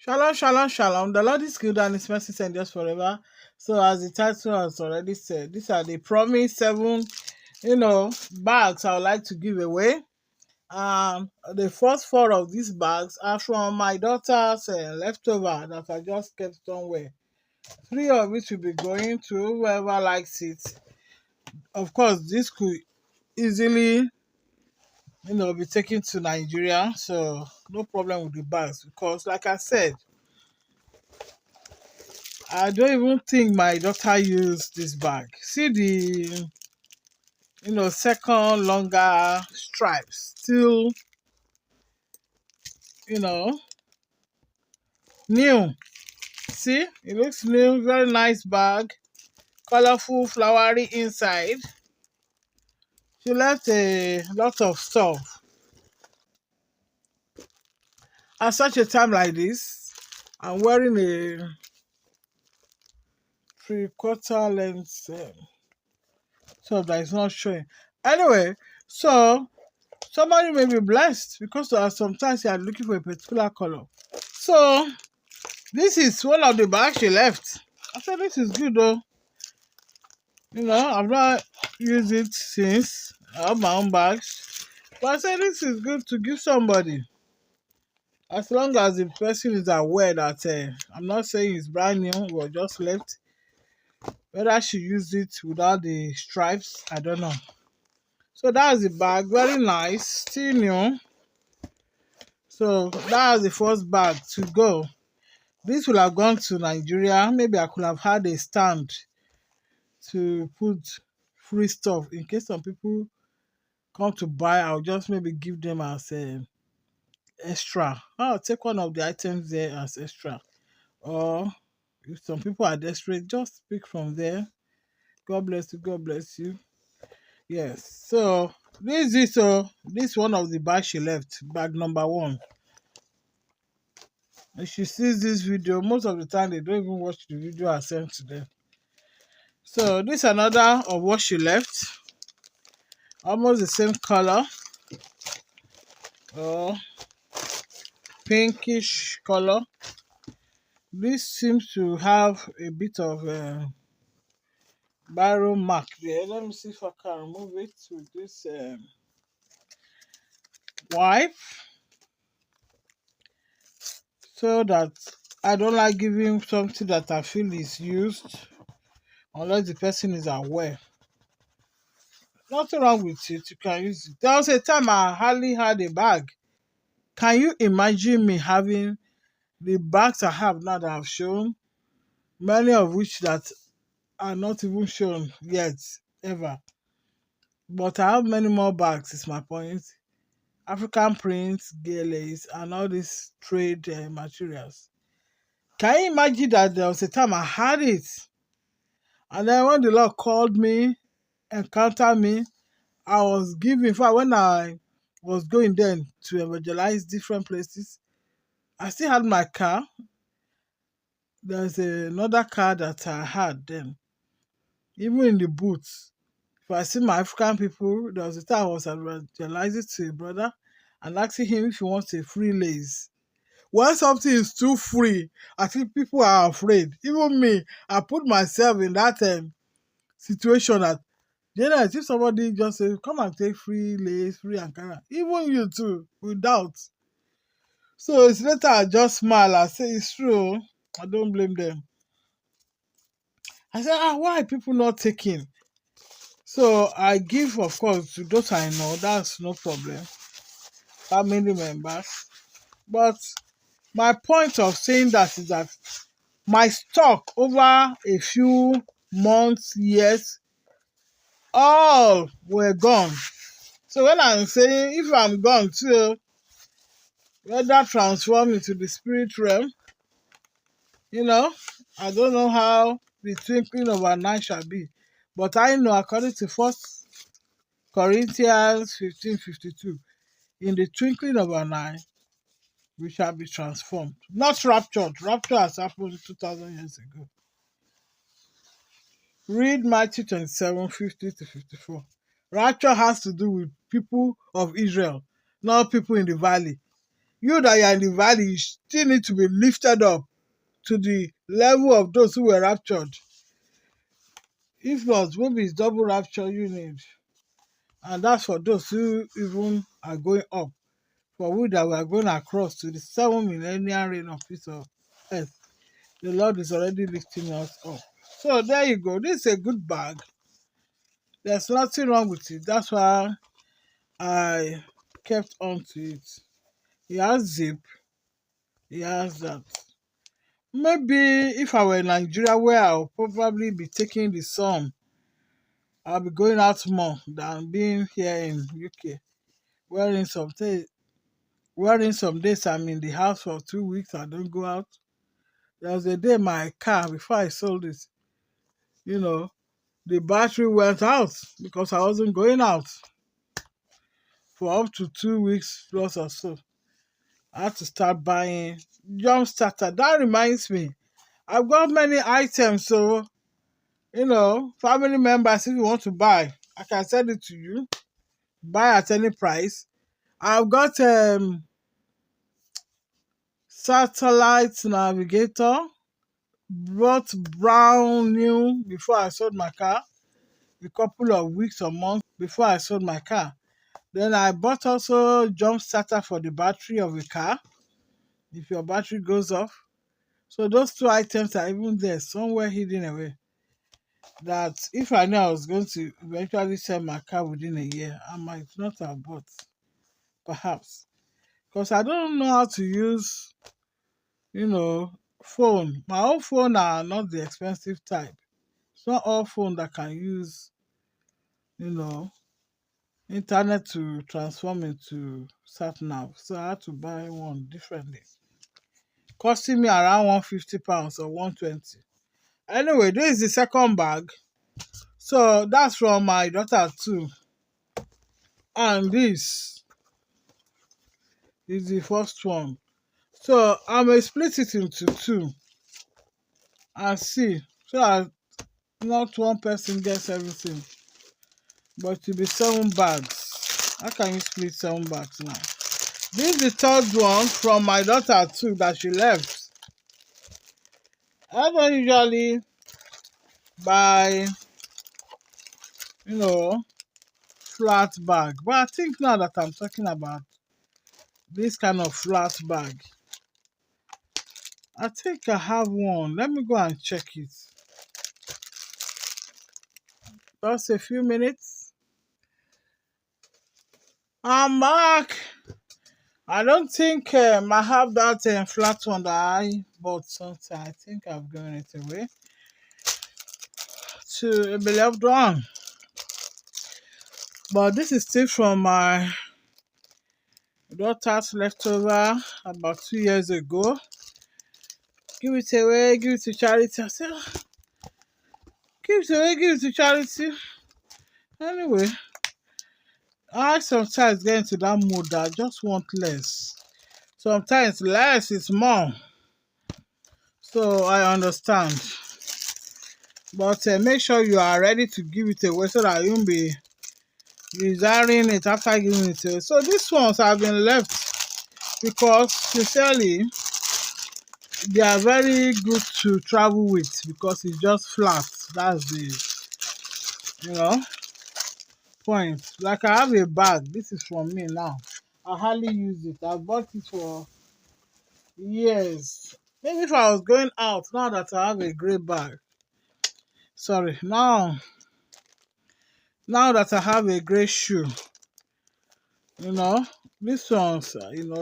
Shalom, shalom, shalom. The Lord is good and his mercy endures forever. So, as the title has already said, these are the promised seven, bags I would like to give away. The first four of these bags are from my daughter's leftover that I just kept somewhere. Three of it will be going to whoever likes it. Of course, this could easily, be taken to Nigeria. So, no problem with the bags because, like I said, I don't even think my daughter used this bag. See the, second longer stripes. Still, you know, new. See, it looks new. Very nice bag. Colorful, flowery inside. She left a lot of stuff. At such a time like this, I'm wearing a three-quarter length top that is not showing. Anyway, so somebody may be blessed because sometimes you are looking for a particular color. So this is one of the bags she left. I said this is good though. I've not used it since. I have my own bags. But I said this is good to give somebody. As long as the person is aware that I'm not saying it's brand new or just left. Whether she used it without the stripes, I don't know. So that's the bag. Very nice. Still new. So that's the first bag to go. This will have gone to Nigeria. Maybe I could have had a stand to put free stuff in case some people come to buy. I'll just maybe give them as extra. I'll take one of the items there as extra. Or if some people are desperate, just pick from there. God bless you. God bless you. Yes. So this one of the bags she left. Bag number one. If she sees this video, most of the time they don't even watch the video I sent to them. So this is another of what she left. Almost the same color. Or pinkish color. This seems to have a bit of barrel mark there. Let me see if I can remove it with this wipe. So that I don't like giving something that I feel is used unless the person is aware. Nothing wrong with it, you can use it. There was a time I hardly had a bag. Can you imagine me having the bags I have now that I've shown, many of which that are not even shown yet, ever. But I have many more bags, is my point. African prints, GODLESS, and all these trade materials. Can you imagine that there was a time I had it? And then when the Lord called me, encountered me, I was giving. In fact, when I was going then to evangelize different places, I still had my car. There's another car that I had then. Even in the booth, if I see my African people, there was a time I was evangelizing to a brother and asking him if he wants a free lace. When something is too free, I think people are afraid. Even me, I put myself in that situation that if somebody just says, come and take free lace, free Ankara, even you too, without. So it's later I just smile. I say, it's true. I don't blame them. I said, why are people not taking? So I give, of course, to those I know. That's no problem. Family members. But my point of saying that is that my stock over a few months, years, all were gone. So when I'm saying if I'm gone too, whether transform into the spirit realm, I don't know how the twinkling of an eye shall be. But I know according to 1 Corinthians 15:52, in the twinkling of an eye, we shall be transformed. Not raptured. Rapture has happened 2,000 years ago. Read Matthew 27:50-54. Rapture has to do with people of Israel, not people in the valley. You that you are in the valley, you still need to be lifted up to the level of those who were raptured. If not, maybe it's double rapture you need. And that's for those who even are going up. For we that we are going across to the 7 millennial reign of peace of earth, the Lord is already lifting us up. So there you go. This is a good bag. There's nothing wrong with it. That's why I kept on to it. It has zip. It has that. Maybe if I were in Nigeria, where I'll probably be taking the sun, I'll be going out more than being here in UK. Wherein some days I'm in the house for 2 weeks, I don't go out. There was a day my car, before I sold it, you know, the battery went out because I wasn't going out for up to 2 weeks plus or so. I had to start buying jump starter. That reminds me, I've got many items, so family members, if you want to buy, I can send it to you. Buy at any price. I've got satellite navigator, bought brand new before I sold my car, a couple of weeks or months before I sold my car. Then I bought also jump starter for the battery of a car, if your battery goes off. So those two items are even there, somewhere hidden away. That if I knew I was going to eventually sell my car within a year, I might not have bought, perhaps. Because I don't know how to use, phone. My own phone are not the expensive type. It's not all phone that can use, you know, internet to transform into sat nav. So I had to buy one differently. Costing me around £150 or 120. Anyway, this is the second bag. So that's from my daughter too. And this is the first one. So I may split it into two and see. So that not one person gets everything. But it will be 7 bags. How can you split 7 bags now? This is the third one from my daughter too that she left. I don't usually buy, flat bag. But I think now that I'm talking about this kind of flat bag, I think I have one. Let me go and check it. Just a few minutes. I'm back. I don't think I have that flat one that I bought something. I think I've given it away to a beloved one. But this is still from my daughter's leftover about 2 years ago. Give it away, give it to charity. I said, give it away, give it to charity. Anyway, I sometimes get into that mood that I just want less. Sometimes less is more. So I understand. But make sure you are ready to give it away so that you won't be desiring it after giving it away. So these ones have been left because sincerely they are very good to travel with because it's just flat. That's the point. Like I have a bag. This is from me now. I hardly use it. I bought it for years. Maybe if I was going out now that I have a grey bag. Sorry. Now that I have a grey shoe, these ones,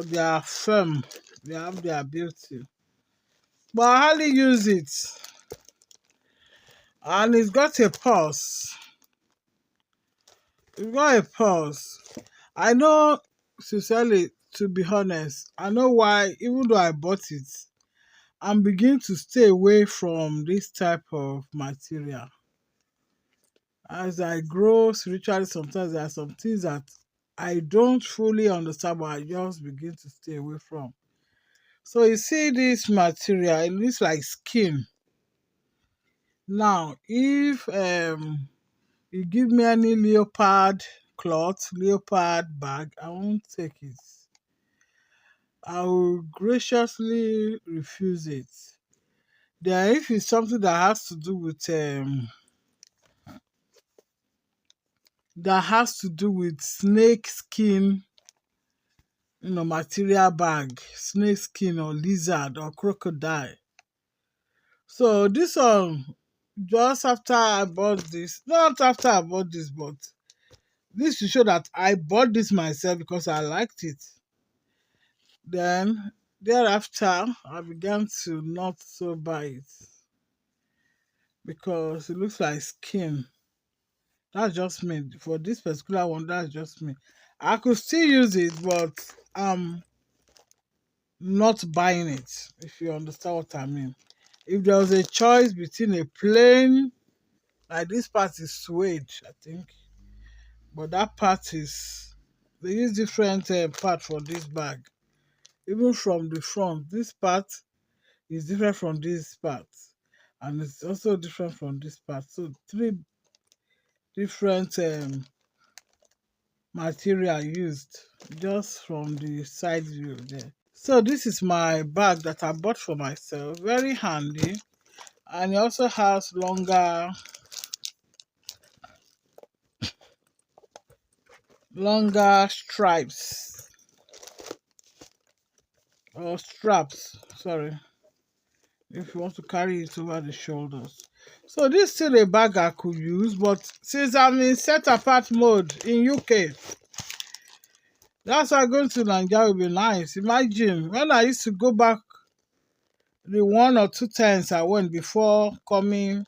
they are firm. They have their beauty. But I hardly use it. And it's got a purse. It's got a purse. I know, sincerely, to be honest, I know why, even though I bought it, I'm beginning to stay away from this type of material. As I grow spiritually, sometimes there are some things that I don't fully understand, but I just begin to stay away from. So you see this material, it looks like skin. Now, if you give me any leopard cloth, leopard bag, I won't take it. I will graciously refuse it. Then if it's something that has to do with snake skin, material bag, snake skin or lizard or crocodile. So this one, just after I bought this, not after I bought this, but this to show that I bought this myself because I liked it. Then thereafter, I began to not so buy it because it looks like skin. That's just me. For this particular one, that's just me. I could still use it, but I'm not buying it, if you understand what I mean. If there was a choice between a plain, like this part is suede, I think, but that part is, they use different part for this bag. Even from the front, this part is different from this part, and it's also different from this part. So three different material used just from the side view there. So this is my bag that I bought for myself. Very handy, and it also has longer stripes or straps. Sorry, if you want to carry it over the shoulders. So this is still a bag I could use, but since I'm in set apart mode in UK, that's why going to Nigeria will be nice. Imagine when I used to go back the 1 or 2 times I went before coming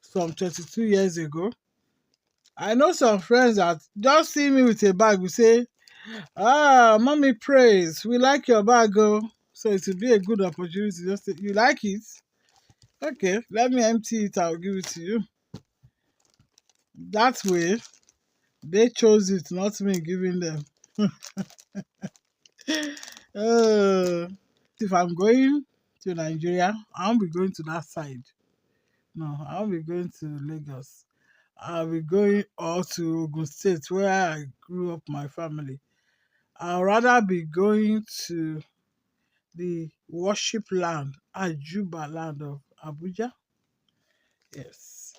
some 22 years ago. I know some friends that just see me with a bag will say, "Ah, mommy praise, we like your bag, oh." So it will be a good opportunity. Just say, "You like it? Okay, let me empty it, I'll give it to you." That way, they chose it, not me giving them. uh, if I'm going to Nigeria, I won't be going to that side. No, I won't be going to Lagos. I'll be going or to Ogun State where I grew up my family. I'll rather be going to the worship land, Ajuba land of Abuja. Yes.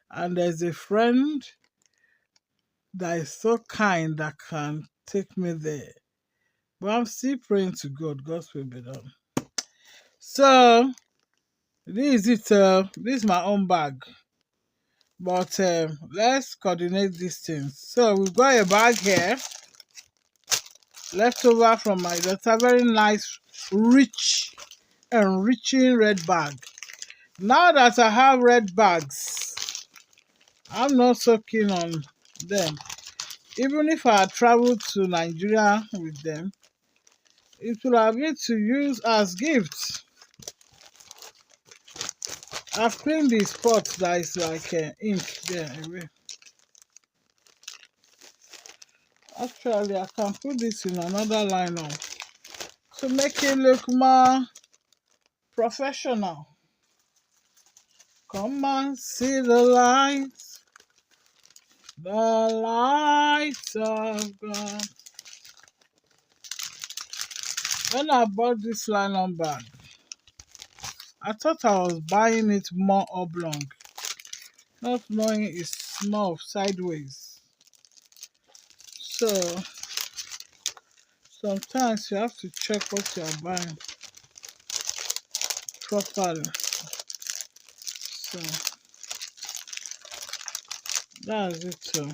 And there's a friend that is so kind that can take me there. But I'm still praying to God. God's will be done. So this is it. This is my own bag. But let's coordinate these things. So we've got a bag here, left over from my daughter. Very nice, rich, enriching red bag. Now that I have red bags, I'm not so keen on them. Even if I had traveled to Nigeria with them, it would have been to use as gifts. I've cleaned the spot that is like ink there away. Actually, I can put this in another lineup to make it look more professional. Come and see the lights of God. When I bought this nylon bag, I thought I was buying it more oblong, not knowing it's small sideways. So sometimes you have to check what you are buying properly. So that's it. So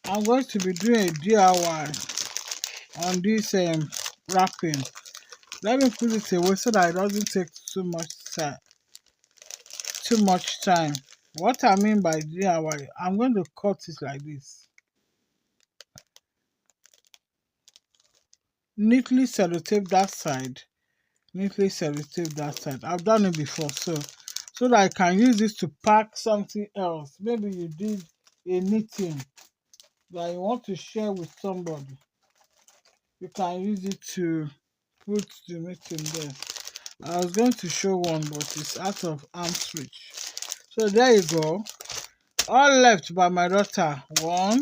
I'm going to be doing a DIY on this wrapping. Let me put it away so that it doesn't take too much time. What I mean by DIY, I'm going to cut it like this. Neatly sellotape that side. Neatly sellotape that side. I've done it before, so that I can use this to pack something else. Maybe you did a knitting that you want to share with somebody. You can use it to put the knitting there. I was going to show one, but it's out of arm's reach. So there you go. All left by my daughter. 1,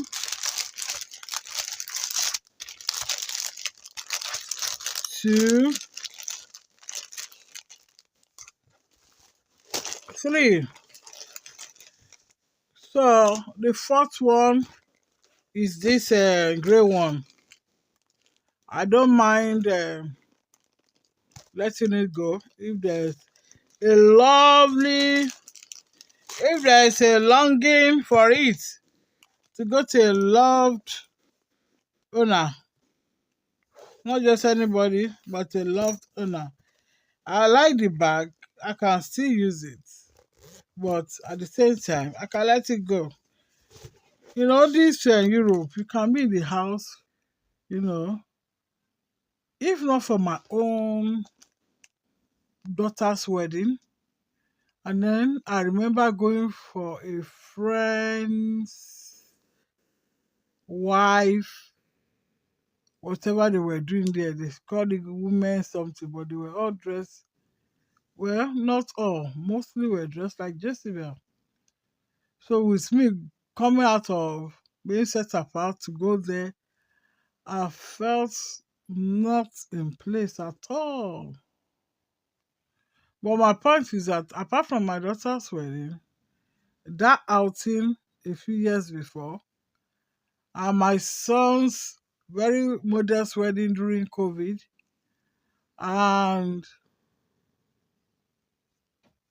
2, 3. So the fourth one is this gray one. I don't mind letting it go if there's a longing for it to go to a loved owner, not just anybody, but a loved owner. I like the bag. I can still use it, but at the same time, I can let it go. You know, this in Europe, you can be in the house, you know, if not for my own daughter's wedding. And then I remember going for a friend's wife, whatever they were doing there. They called the women something, but they were all dressed. Well, not all. Mostly were dressed like Jezebel. So with me coming out of being set apart to go there, I felt not in place at all. But my point is that apart from my daughter's wedding, that outing a few years before, and my son's very modest wedding during COVID, and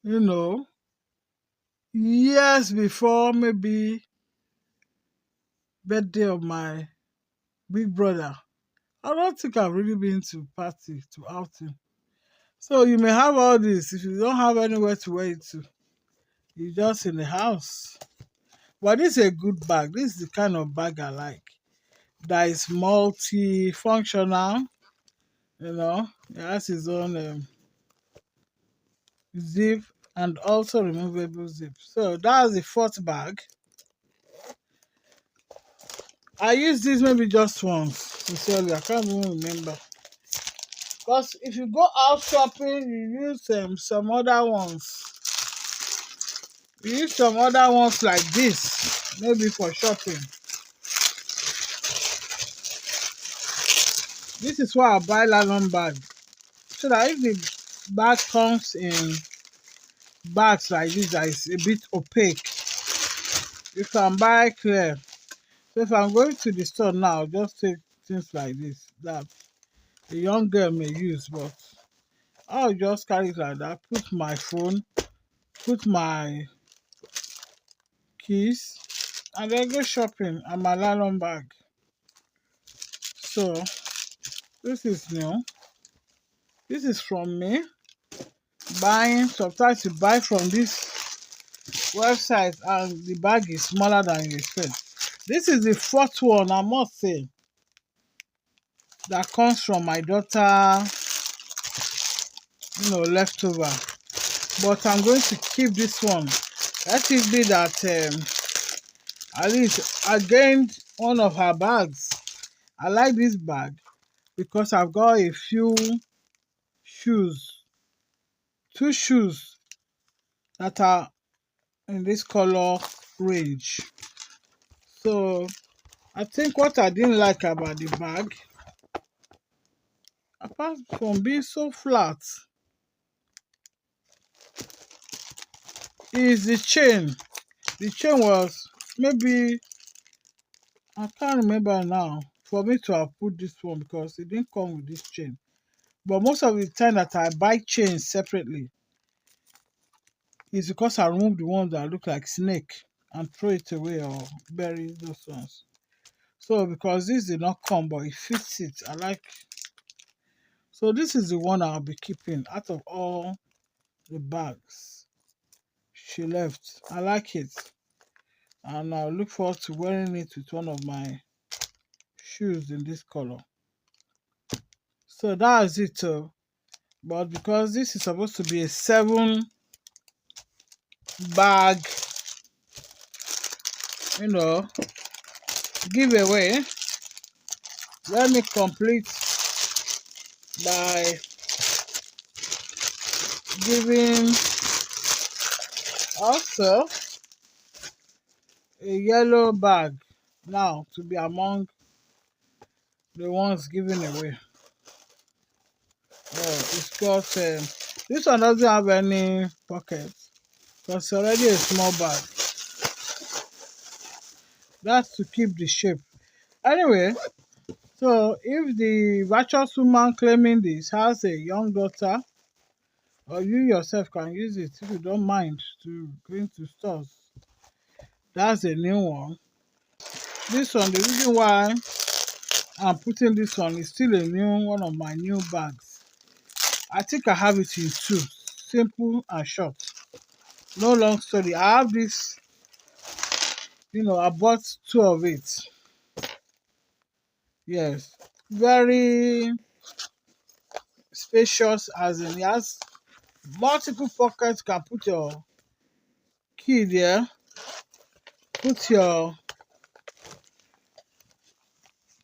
you know, years before maybe birthday of my big brother, I don't think I've really been to party, to outing. So you may have all this. If you don't have anywhere to wear it to, you're just in the house. But this is a good bag. This is the kind of bag I like. That is multi-functional. You know, it has its own zip and also removable zip. So that's the fourth bag. I used this maybe just once, sincerely. I can't even remember. Because if you go out shopping, you use some other ones. You use some other ones like this, maybe for shopping. This is why I buy nylon bag. So that if the bag comes in bags like this that is a bit opaque, you can buy clear. So if I'm going to the store now, just take things like this that a young girl may use, but I'll just carry it like that, put my phone, put my keys, and then go shopping and my nylon bag. So this is new. This is from me buying. Sometimes you buy from this website and the bag is smaller than you expect. This is the fourth one, I must say, that comes from my daughter, leftover. But I'm going to keep this one. Let it be that at least I gained one of her bags. I like this bag because I've got a few shoes, 2 shoes that are in this color range. So I think what I didn't like about the bag, apart from being so flat, is the chain. The chain was maybe, I can't remember now, for me to have put this one because it didn't come with this chain. But most of the time that I buy chains separately is because I remove the ones that look like snake and throw it away or bury those ones. So because this did not come, but it fits it, I like. So this is the one I'll be keeping out of all the bags she left. I like it. And I look forward to wearing it with one of my shoes in this color. So that's it. But because this is supposed to be a 7-bag, giveaway, let me complete by giving also a yellow bag now to be among the ones given away. It's got this one doesn't have any pocket because it's already a small bag. That's to keep the shape. Anyway, so if the virtuous woman claiming this has a young daughter, or you yourself can use it if you don't mind to go into stores. That's a new one. This one, the reason why I'm putting this one is still a new one of my new bags. I think I have it in two, simple and short. No long story. I have this, I bought two of it. Yes, very spacious, as in it has multiple pockets. You can put your key there, put your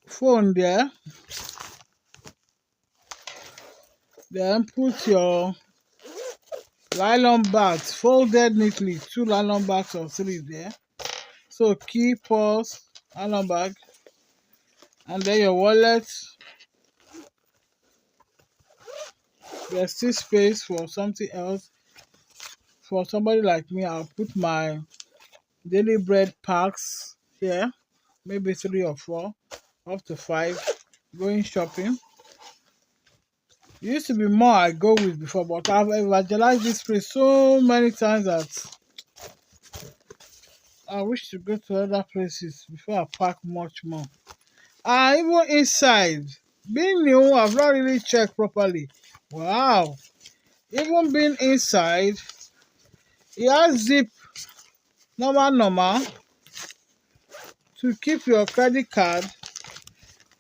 phone there, then put your nylon bags folded neatly, two nylon bags or three there. So key, purse, nylon bag, and then your wallet. There's still space for something else. For somebody like me, I'll put my daily bread packs here, maybe 3 or 4, up to 5, going shopping. It used to be more I go with before, but I've evangelized this place so many times that I wish to go to other places before I pack much more. Even inside, being new, I've not really checked properly. Wow! Even being inside, it has zip normal to keep your credit card.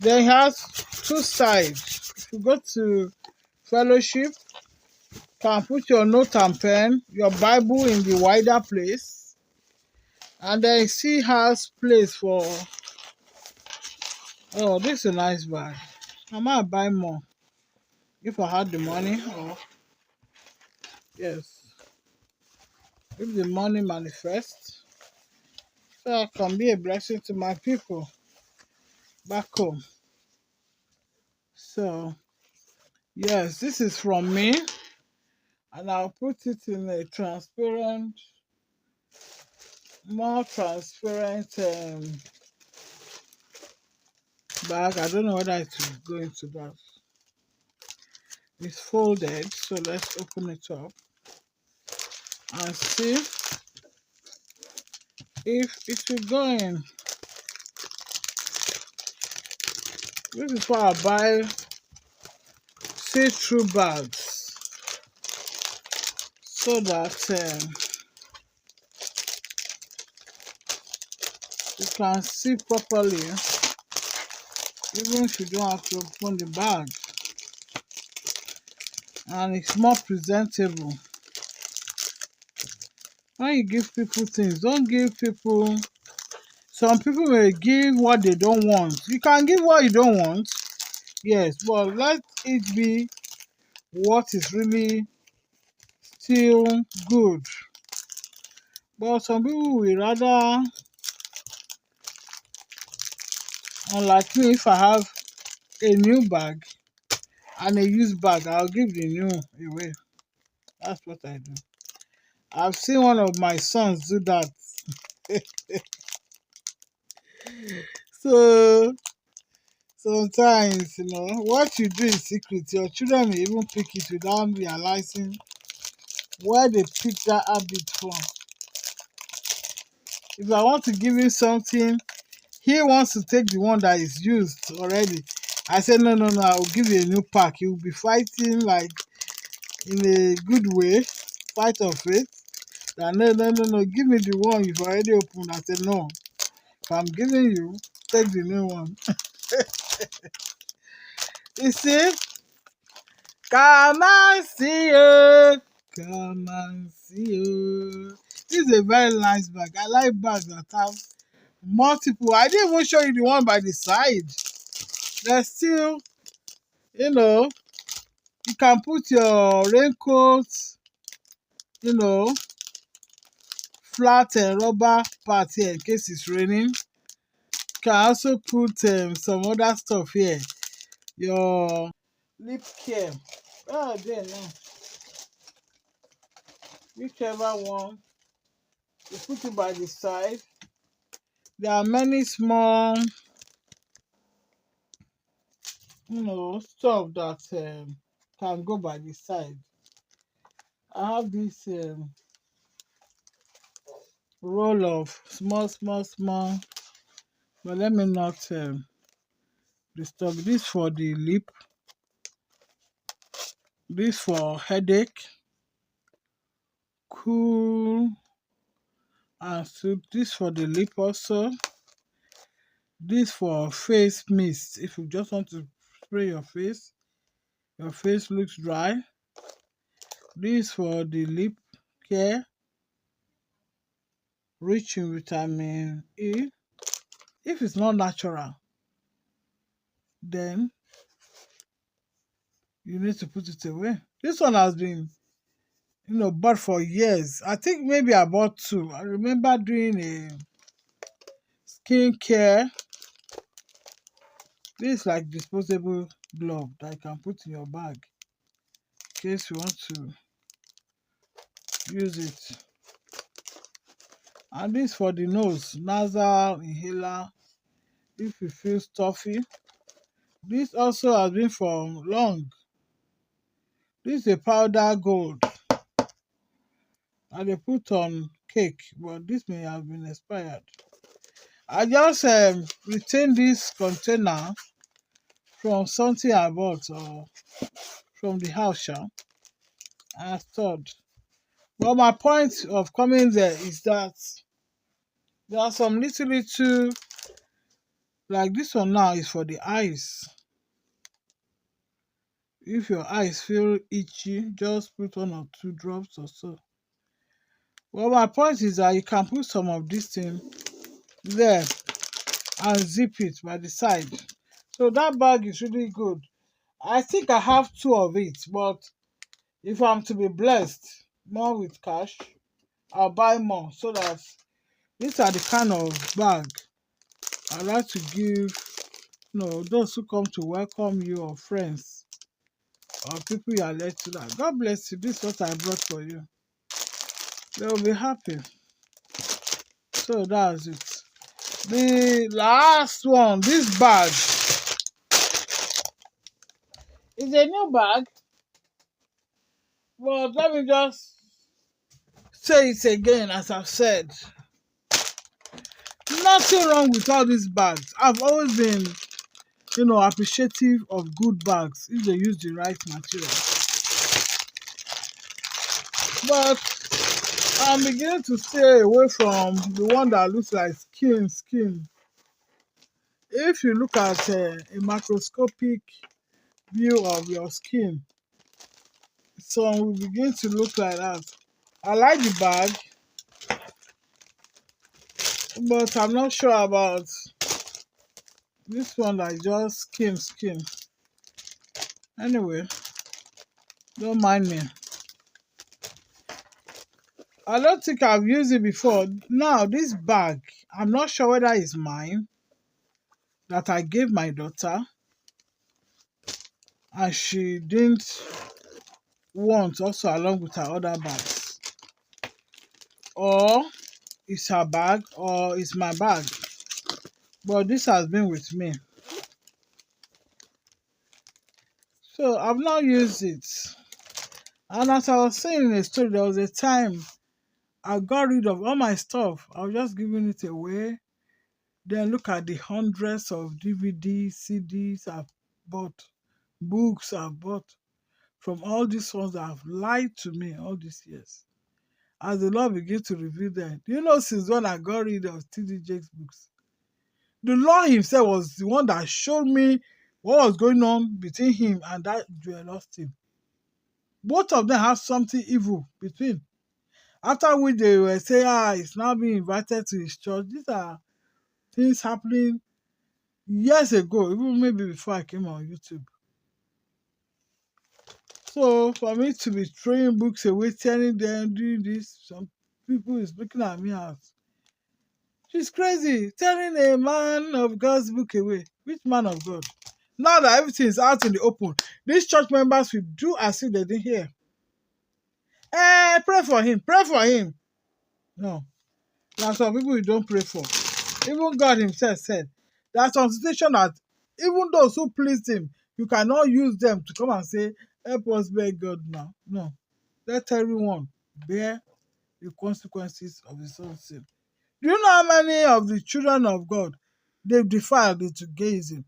Then it has two sides. If you go to fellowship, you can put your note and pen, your Bible in the wider place, and then it still has place for. Oh, this is a nice bag. I might buy more if I had the money. Or yes, if the money manifests, so I can be a blessing to my people back home. So yes, this is from me, and I'll put it in a transparent, more transparent bag. I don't know whether it will go into that. It's folded, so let's open it up and see if it will go in. This is why I buy see-through bags, so that you can see properly, even if you don't have to open the bag, and it's more presentable. When you give people things, don't give people. Some people may give what they don't want. You can give what you don't want, yes, but let it be what is really still good. But some people will rather, unlike me, if I have a new bag and a used bag, I'll give the new away. That's what I do. I've seen one of my sons do that. So sometimes, what you do in secret, your children may even pick it without realizing where they picked that habit from. If I want to give him something, he wants to take the one that is used already. I said, no, I will give you a new pack. He will be fighting like in a good way, fight of faith. That no, give me the one you've already opened. I said, no, if I'm giving you, take the new one. You see? Come and see you. Come and see you. This is a very nice bag. I like bags that have multiple. I didn't even show you the one by the side. There's still, you can put your raincoat, you know, flat rubber part here in case it's raining. Can also put some other stuff here. Your lip care. Oh, there now. Whichever one, you put it by the side. There are many small, stuff that can go by the side. I have this roll of small, but let me not disturb. This for the lip, this for headache, cool and soothe. This for the lip also. This for face mist. If you just want to spray your face looks dry. This for the lip care, rich in vitamin E. If it's not natural, then you need to put it away. This one has been, bought for years. I think maybe I bought two. I remember doing a skin care. This is like disposable glove that you can put in your bag in case you want to use it. And this for the nose, nasal inhaler if you feel stuffy. This also has been for long. This is a powder gold and they put on cake, but this may have been expired. I just retained this container from something I bought or from the house I stored. But my point of coming there is that there are some little, like this one now is for the eyes. If your eyes feel itchy, just put 1 or 2 drops or so. Well, my point is that you can put some of this thing there and zip it by the side. So that bag is really good. I think I have 2 of it, but if I'm to be blessed more with cash, I'll buy more so that these are the kind of bag I like to give, those who come to welcome you or friends or people you are led to. That God bless you. This is what I brought for you. They will be happy. So that's it. The last one, this bag is a new bag, but let me just say it again as I've said. Nothing wrong with all these bags. I've always been, appreciative of good bags if they use the right material. But I'm beginning to stay away from the one that looks like skin. If you look at a macroscopic view of your skin, some will begin to look like that. I like the bag, but I'm not sure about this one that is just skin. Anyway, don't mind me. I don't think I've used it before. Now, this bag, I'm not sure whether it's mine, that I gave my daughter, and she didn't want also along with her other bags. Or it's her bag, or it's my bag. But this has been with me. So I've not used it. And as I was saying in the story, there was a time I got rid of all my stuff. I was just giving it away. Then look at the hundreds of DVDs, CDs I've bought, books I've bought from all these ones that have lied to me all these years. As the Lord begins to reveal them. Do you know since when I got rid of T.D. Jakes' books? The Lord himself was the one that showed me what was going on between him and that Joel Austin. Both of them have something evil between. After which they were saying, he's now being invited to his church. These are things happening years ago, even maybe before I came on YouTube. So for me to be throwing books away, telling them doing this, some people is looking at me as she's crazy, telling a man of God's book away. Which man of God? Now that everything is out in the open, these church members will do as if they didn't hear. Pray for him, pray for him. No, there are some people you don't pray for. Even God himself said there are some situations that even those who pleased him, you cannot use them to come and say, help us beg God now. No. Let everyone bear the consequences of his own sin. Do you know how many of the children of God they've defiled into Judaism?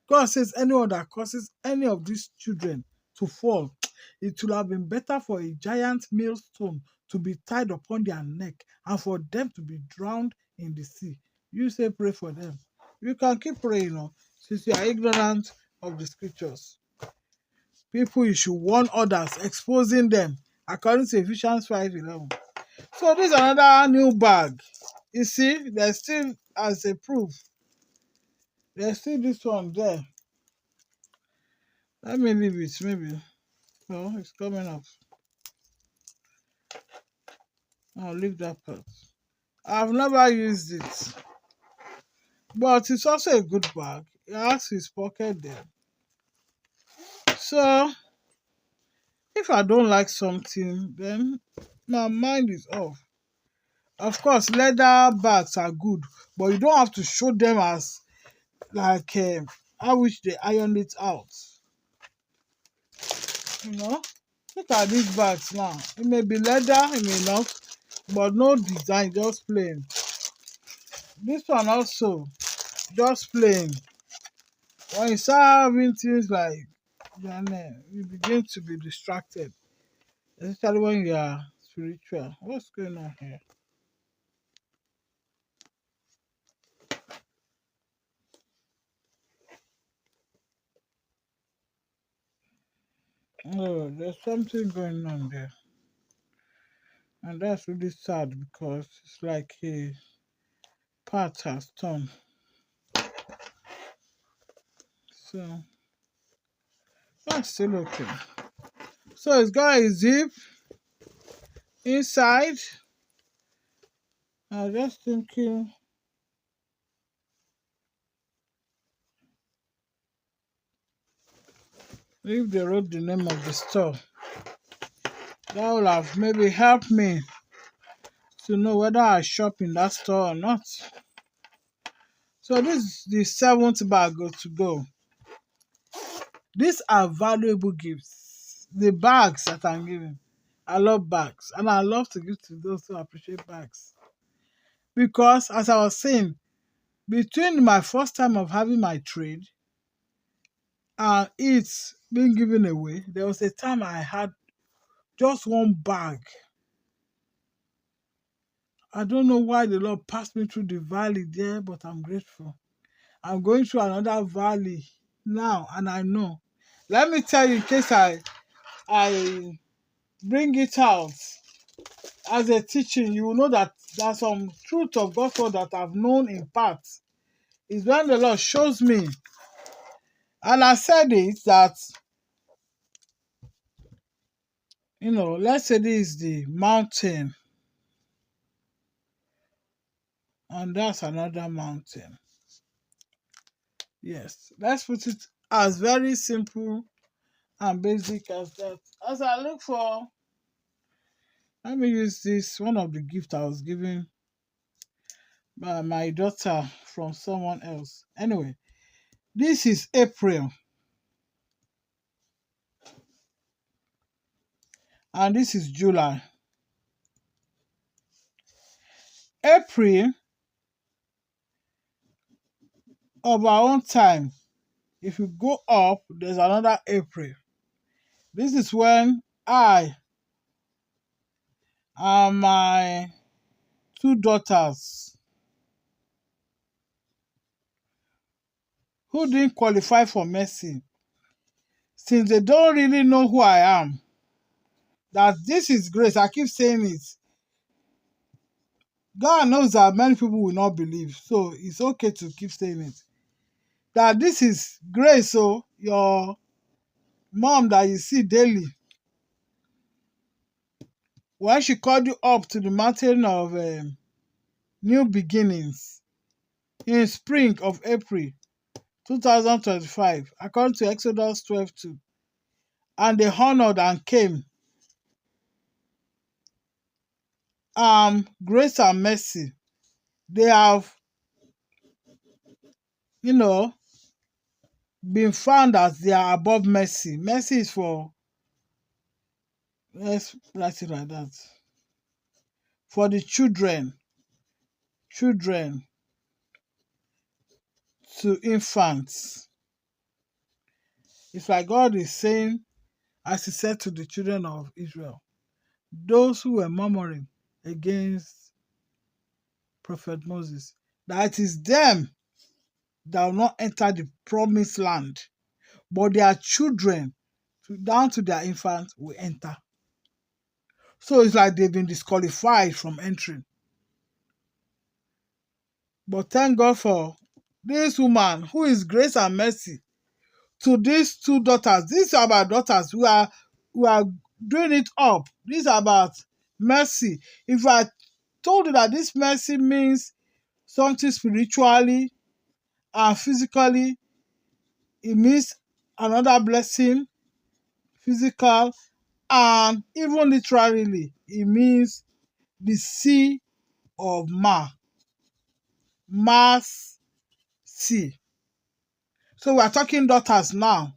God says anyone that causes any of these children to fall, it would have been better for a giant millstone to be tied upon their neck and for them to be drowned in the sea. You say pray for them. You can keep praying, since you are ignorant of the scriptures. People, you should warn others, exposing them, according to Ephesians 5:11. So this is another new bag. You see, there's still, as a proof, there's still this one there. Let me leave it, maybe. Oh, it's coming up. I'll leave that part. I've never used it. But it's also a good bag. It has his pocket there. So, if I don't like something, then my mind is off. Of course, leather bags are good, but you don't have to show them as like I wish they ironed it out. You know? Look at these bags now. It may be leather, it may not, but no design, just plain. This one also, just plain. When you start having things like, you begin to be distracted, especially when you are spiritual. What's going on here? Oh, there's something going on there. And that's really sad because it's like a part has torn. So that's still okay. So it's got a zip inside. I was just thinking if they wrote the name of the store, that would have maybe helped me to know whether I shop in that store or not. So this is the 7th bag to go. These are valuable gifts. The bags that I'm giving. I love bags. And I love to give to those who appreciate bags. Because as I was saying, between my first time of having my trade and it's being given away, there was a time I had just one bag. I don't know why the Lord passed me through the valley there, but I'm grateful. I'm going through another valley now, and I know. Let me tell you, in case I bring it out as a teaching, you will know that there's some truth of God's word that I've known in part. Is when the Lord shows me. And I said it that, let's say this is the mountain, and that's another mountain. Yes, let's put it as very simple and basic as that. As I look for, let me use this, one of the gifts I was given by my daughter from someone else. Anyway, this is April, and this is July. April of our own time, if you go up, there's another April. This is when I and my 2 daughters who didn't qualify for mercy, since they don't really know who I am, that this is grace. I keep saying it. God knows that many people will not believe, so it's okay to keep saying it. That this is grace, so mom that you see daily, when she called you up to the mountain of new beginnings in spring of April 2025, according to Exodus 12:2, and they honored and came, grace and mercy, they have, you know, been found that they are above mercy. Mercy is for, let's write it like that, for the children to infants. It's like God is saying, as he said to the children of Israel, those who were murmuring against Prophet Moses, that it is them that will not enter the promised land, but their children, down to their infants, will enter. So it's like they've been disqualified from entering. But thank God for this woman who is grace and mercy to these two daughters. These are our daughters who are doing it up. These are about mercy. If I told you that this mercy means something spiritually and physically, it means another blessing, physical, and even literally, it means the sea of Mars sea. So we are talking daughters now.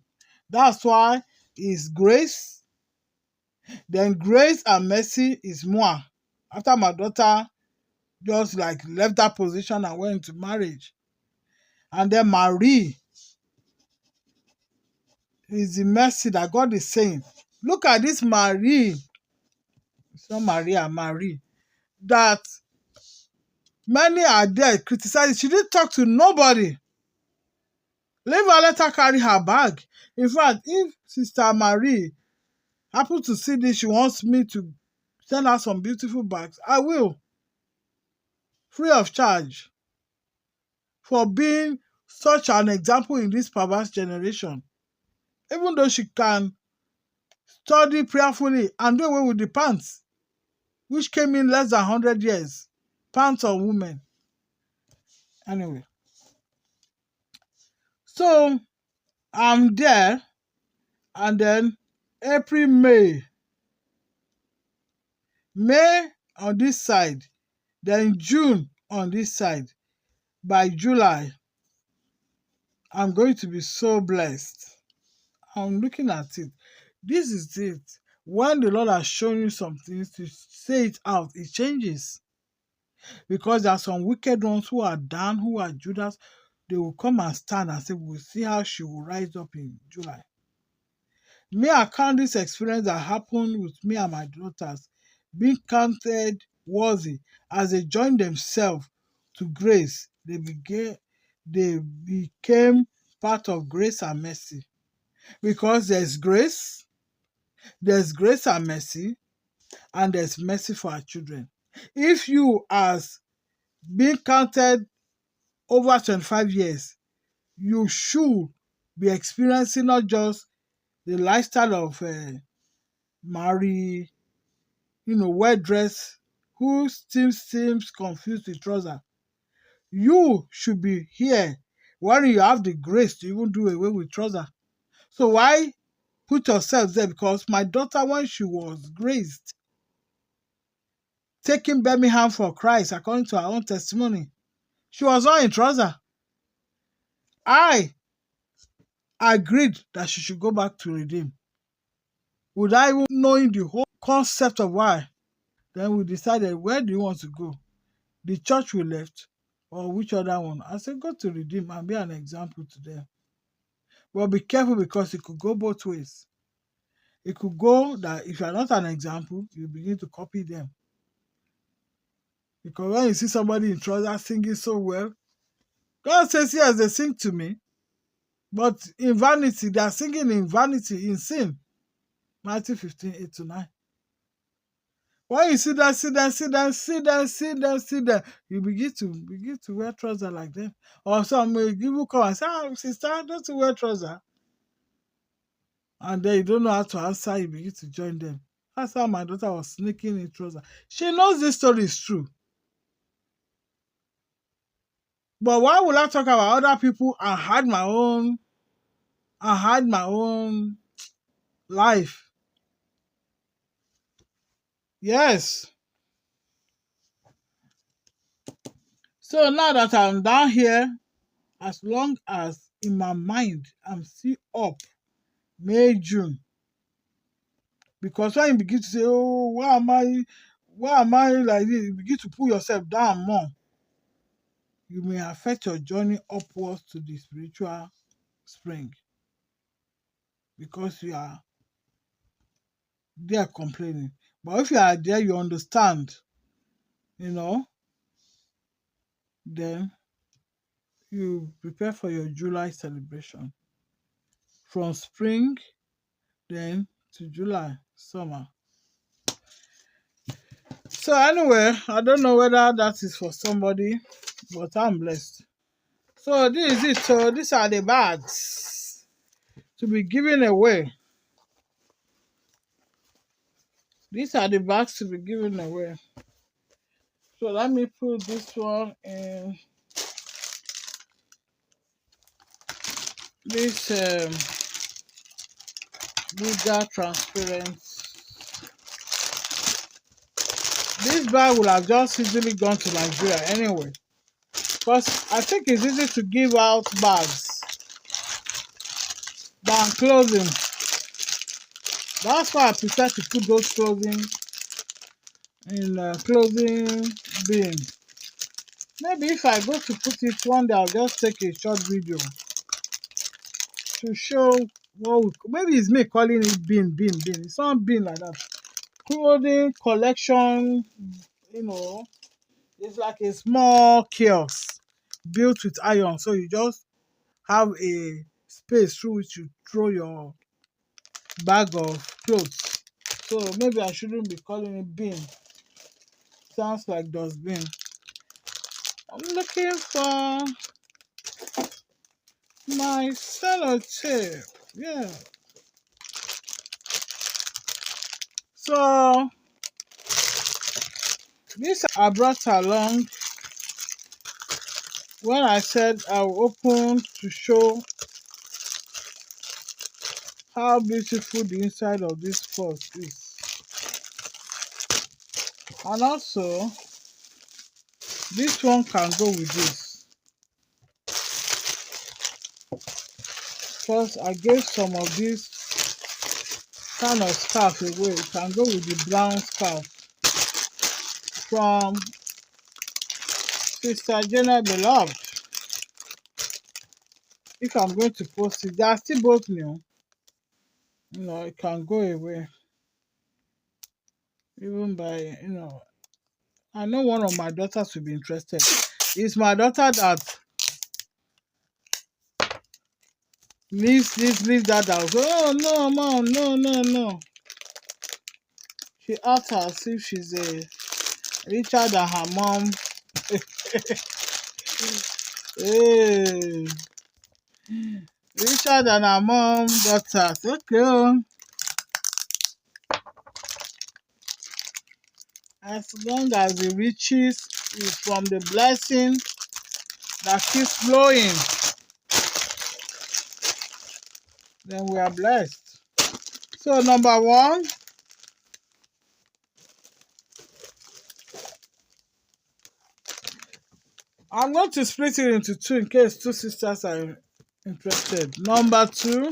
That's why it's grace. Then grace and mercy is more. After my daughter just like left that position and went into marriage. And then Marie is the mercy that God is saying. Look at this Marie. It's not Maria, Marie. That many are there criticizing. She didn't talk to nobody. Leave her, let her carry her bag. In fact, if Sister Marie happens to see this, she wants me to send her some beautiful bags, I will. Free of charge. For being such an example in this perverse generation. Even though she can study prayerfully and do away with the pants, which came in less than 100 years. Pants on women. Anyway. So, I'm there, and then April, May on this side, then June on this side. By July, I'm going to be so blessed. I'm looking at it. This is it. When the Lord has shown you some things, to say it out, it changes. Because there are some wicked ones who are down, who are Judas. They will come and stand and say, we'll see how she will rise up in July. Me, I count this experience that happened with me and my daughters being counted worthy as they joined themselves to grace. They became part of grace and mercy. Because there's grace and mercy, and there's mercy for our children. If you, as being counted over 25 years, you should be experiencing not just the lifestyle of marry, well dressed, who still seems confused with trouser. You should be here when you have the grace to even do away with trouser. So why put yourself there? Because my daughter, when she was graced, taking Birmingham for Christ, according to her own testimony, she was not in trouser. I agreed that she should go back to Redeem. Without even knowing the whole concept of why, then we decided, where do you want to go? The church we left, or which other one? I said, go to Redeem and be an example to them. Well, be careful, because it could go both ways. It could go that if you are not an example, you begin to copy them. Because when you see somebody in trousers singing so well, God says, yes, they sing to me, but in vanity, they are singing in vanity, in sin. Matthew 15:8-9. When you see them, you begin to wear trousers like them. Or some people come and say, sister, don't you wear trousers? and then you don't know how to answer, you begin to join them. That's how my daughter was sneaking in trouser. She knows this story is true. But why would I talk about other people and hide my own life? Yes. So now that I'm down here, as long as in my mind I'm still up May, June. Because when you begin to say, oh, why am I like this? You begin to pull yourself down more. You may affect your journey upwards to the spiritual spring because you are there complaining. But if you are there, you understand, you know, then you prepare for your July celebration. From spring, then to July, summer. So anyway, I don't know whether that is for somebody, but I'm blessed. So this is it. So these are the bags to be given away. These are the bags to be given away. So let me put this one in this bigger transparent. This bag will have just easily gone to Nigeria anyway. Because I think it's easy to give out bags than clothing. That's why I prefer to put those clothing in a clothing bin. Maybe if I go to put it one day, I'll just take a short video to show maybe it's me calling it bin. It's not bin like that. Clothing collection, you know, it's like a small kiosk built with iron. So you just have a space through which you throw your bag of clothes. So maybe I shouldn't be calling it bin. Sounds like dustbin. I'm looking for my sellotape. Yeah. So this I brought along when I said I'll open to show how beautiful the inside of this purse is. And also, this one can go with this. Because I gave some of this kind of scarf away. It can go with the brown scarf from Sister Jenna Beloved. If I'm going to post it, they are still both new. You know, it can go away. Even by, you know, I know one of my daughters will be interested. It's my daughter that leave that out. Oh no, mom, no. She acts as if she's a richer than her mom. Hey, richer than her mom daughters. Okay. As long as the riches is from the blessing that keeps flowing, then we are blessed. So number one, I'm going to split it into two in case two sisters are interested. Number two,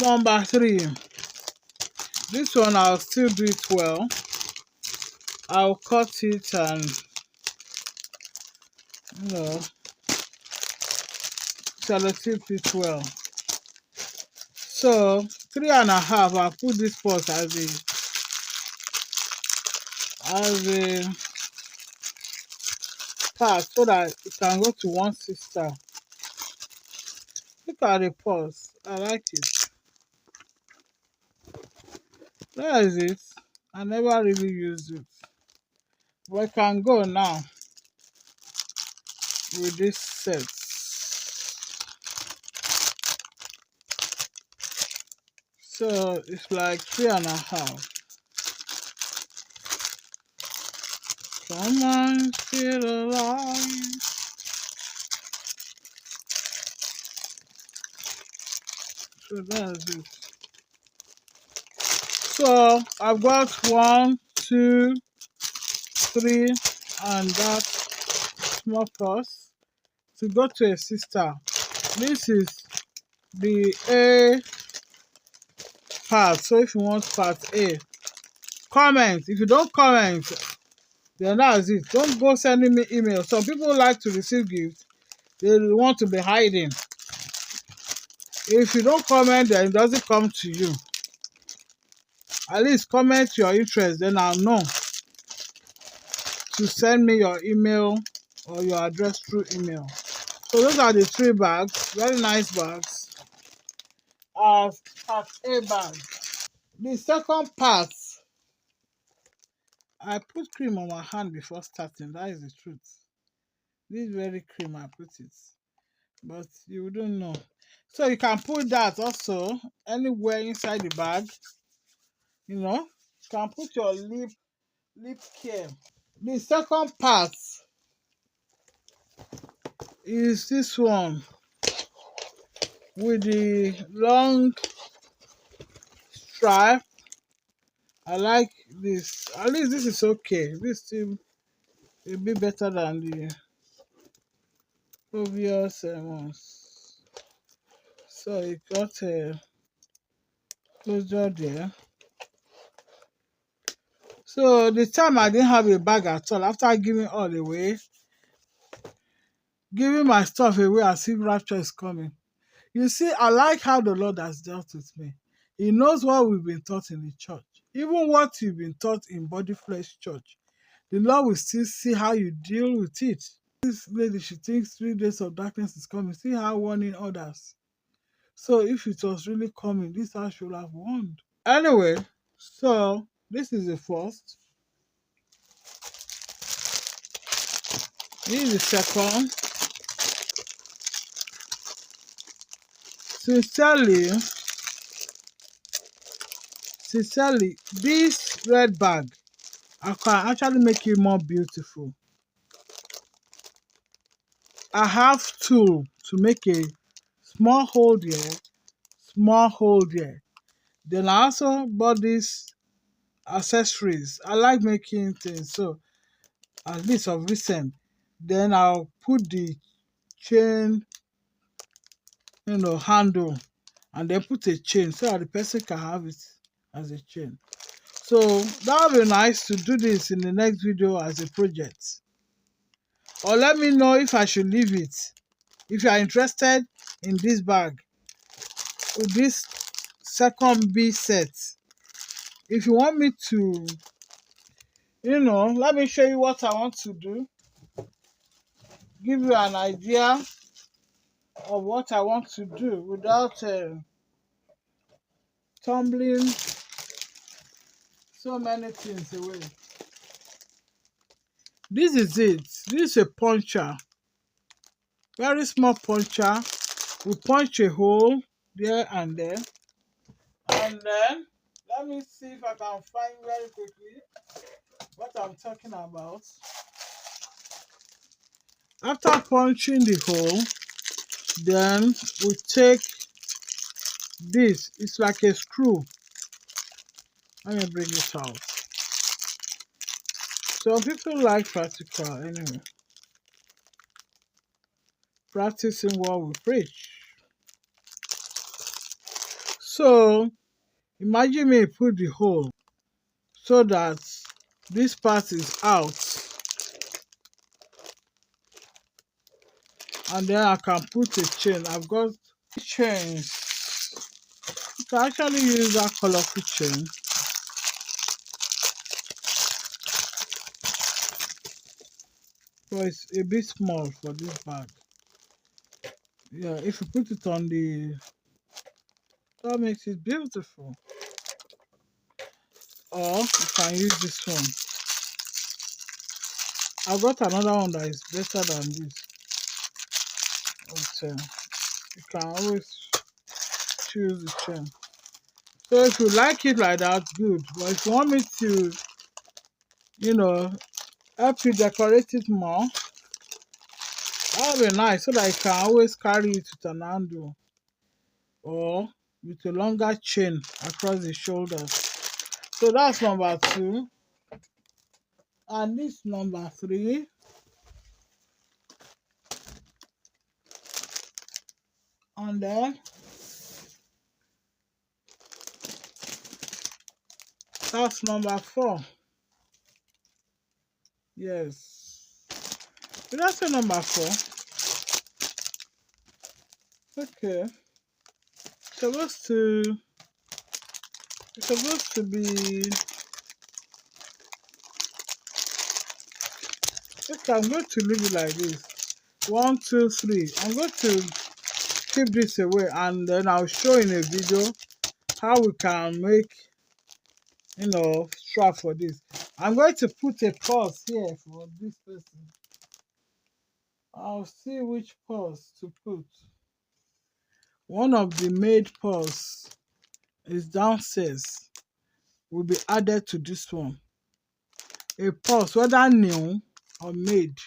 number three. This one I'll still do it well. I'll cut it and, you know, sellotape it well. So 3.5, I'll put this purse as a part so that it can go to one sister. Look at the purse. I like it. Where is it? I never really used it. But it can go now. with this set. So it's like 3.5. Come on, feel alive. So that's it. So I've got 1, 2, 3, and that small purse to go to a sister. This is the A part. So if you want part A, comment. If you don't comment, then that's it. Don't go sending me email. Some people like to receive gifts. They want to be hiding. If you don't comment, then it doesn't come to you. At least comment your interest, then I'll know to send me your email or your address through email. So those are the 3 bags, very nice bags. As part A bag. The second part, I put cream on my hand before starting. That is the truth. This very cream I put it, but you don't know. So you can put that also anywhere inside the bag. You know, you can put your lip care. The second part is this one with the long stripe. I like this. At least this is okay. This still a bit better than the previous ones. So it got a closure there. So the time I didn't have a bag at all, after giving all away, giving my stuff away as if rapture is coming. You see, I like how the Lord has dealt with me. He knows what we've been taught in the church. Even what you've been taught in body flesh church, the Lord will still see how you deal with it. This lady, she thinks 3 days of darkness is coming. See how warning others. So if it was really coming, this house should have warned. Anyway, so this is the first. This is the second. Sincerely, this red bag, I can actually make it more beautiful. I have tool to make a small hole here, small hole there. Then I also bought these accessories. I like making things, so at least of recent. Then I'll put the chain, handle, and then put a chain so that the person can have it as a chain. So that would be nice to do this in the next video as a project. Or let me know if I should leave it. If you are interested in this bag with this second B set, if you want me to, let me show you what I want to do, give you an idea of what I want to do without tumbling so many things away. This is it. This is a puncher, very small puncher. We punch a hole there and there, and then let me see if I can find very quickly what I'm talking about. After punching the hole, then we take this. It's like a screw. Let me bring it out. Some people like practical anyway. Practicing what we preach. So imagine me put the hole so that this part is out, and then I can put a chain. I've got chains. You can actually use that colorful chain. But it's a bit small for this bag. Yeah, if you put it on that makes it beautiful. Or you can use this one. I've got another one that is better than this. but you can always choose the chain. So if you like it like that, good. But if you want me to, help you decorate it more, that would be nice so that you can always carry it with an handle or with a longer chain across the shoulders. So that's number 2. And this number 3. And then that's number 4. Yes. Did I say number 4? Okay. Supposed to it's supposed to be. Okay, I'm going to leave it like this. 1, 2, 3. I'm going to keep this away and then I'll show in a video how we can make strap for this. I'm going to put a pause here for this person. I'll see which pause to put. One of the made pause is downstairs, will be added to this one. A pause, whether new or made,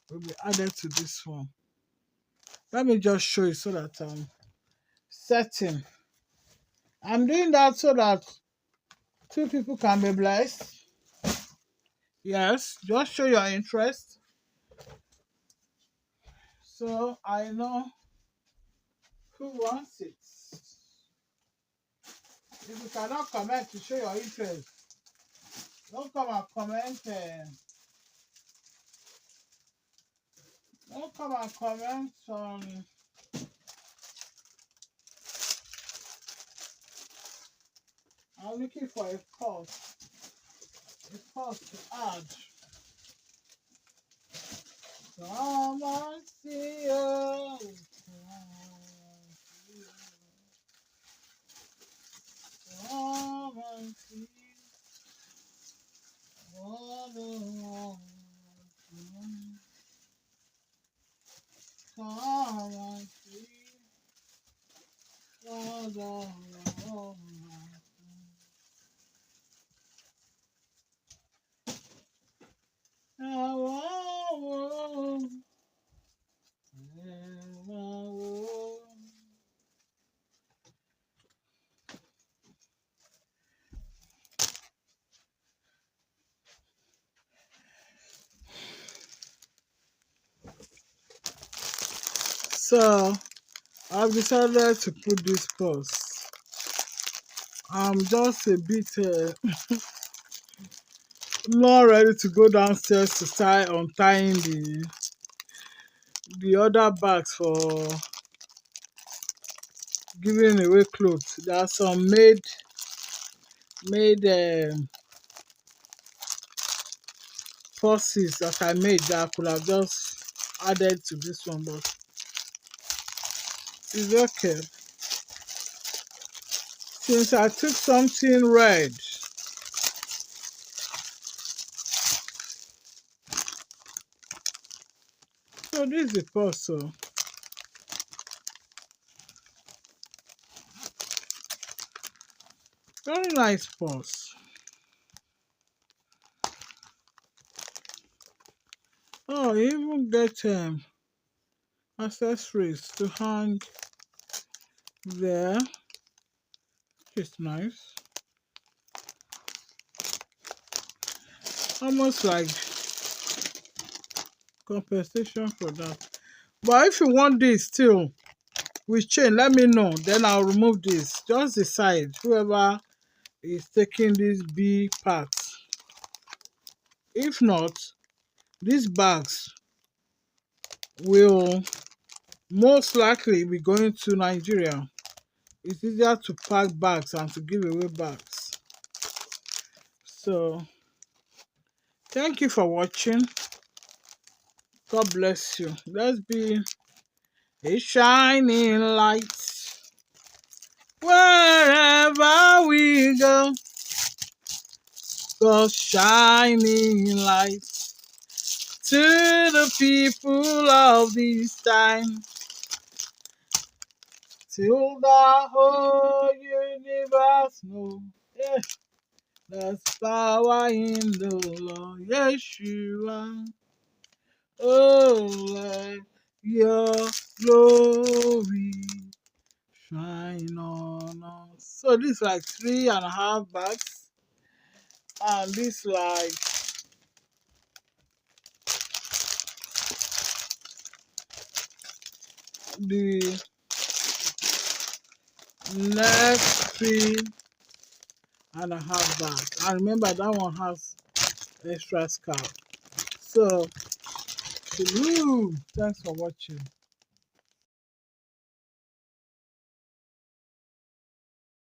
will be added to this one. Let me just show you so that I'm setting. I'm doing that so that 2 people can be blessed. Yes, just show your interest. So I know who wants it. If you cannot comment to show your interest, don't come and comment. Don't come and comment on. I'm looking for a pause. A pause to add. Come and see us. Come and see what the world is. Come and see what the world is. So I've decided to put this pause. I'm just a bit not ready to go downstairs to start untying the other bags for giving away clothes. There are some made purses that I made that I could have just added to this one, but it's okay. Since I took something red, so this is the purse. So very nice purse. Oh, you even get accessories to hang there, which is nice. Almost like compensation for that. But if you want this still with chain, let me know. Then I'll remove this. Just decide, whoever is taking this B part. If not, these bags will most likely be going to Nigeria. It's easier to pack bags and to give away bags. So thank you for watching. God bless you. Let's be a shining light wherever we go. God's shining light to the people of this time. till the whole universe knows. Yeah. There's power in the Lord Yeshua. Oh, let your glory shine on us. So this like 3.5 bags, and this like the next 3.5 bags. And remember that one has extra scalp. So, thanks for watching.